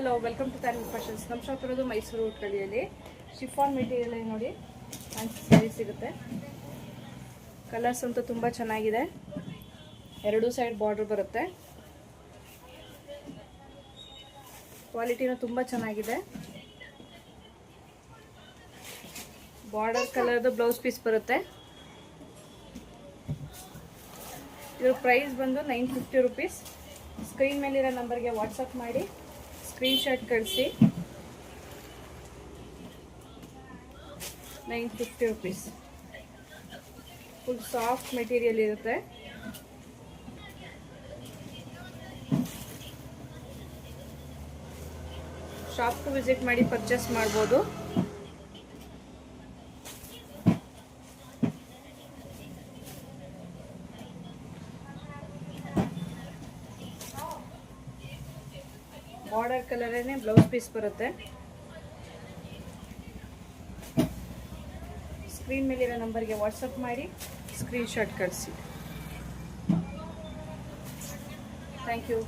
Hello, welcome to Tanvi fashions. ನಮ್ಮ shop ಇರೋದು ಮೈಸೂರು ಕಳಿಯಲ್ಲಿ. ಶಿಫಾನ್ ಮೆಟೀರಿಯಲ್ ನೋಡಿ, ಫ್ಯಾನ್ಸಿ ಸ್ಯಾರಿ ಸಿಗುತ್ತೆ. ಕಲರ್ಸ್ ಅಂತೂ ತುಂಬ ಚೆನ್ನಾಗಿದೆ. ಎರಡೂ ಸೈಡ್ ಬಾರ್ಡರ್ ಬರುತ್ತೆ. ಕ್ವಾಲಿಟಿನೂ ತುಂಬ ಚೆನ್ನಾಗಿದೆ. ಬಾರ್ಡರ್ ಕಲರ್ದು ಬ್ಲೌಸ್ ಪೀಸ್ ಬರುತ್ತೆ. ಇದ್ರ ಪ್ರೈಸ್ ಬಂದು 950 ರುಪೀಸ್. ಸ್ಕ್ರೀನ್ ಮೇಲಿರೋ ನಂಬರ್ಗೆ ವಾಟ್ಸಪ್ ಮಾಡಿ ಸ್ಕ್ರೀನ್ಶಾಟ್ ಕಳಿಸಿ. 950 ರುಪೀಸ್. ಫುಲ್ ಸಾಫ್ಟ್ ಮೆಟೀರಿಯಲ್ ಇರುತ್ತೆ. ಶಾಪ್ಗೂ ವಿಸಿಟ್ ಮಾಡಿ ಪರ್ಚೇಸ್ ಮಾಡ್ಬೋದು. ಬಾರ್ಡರ್ ಕಲರೇನೆ ಬ್ಲೌಸ್ ಪೀಸ್ ಬರುತ್ತೆ. ಸ್ಕ್ರೀನ್ ಮೇಲಿರೋ ನಂಬರ್ಗೆ ವಾಟ್ಸಪ್ ಮಾಡಿ ಸ್ಕ್ರೀನ್ಶಾಟ್ ಕಳಿಸಿ. Thank you.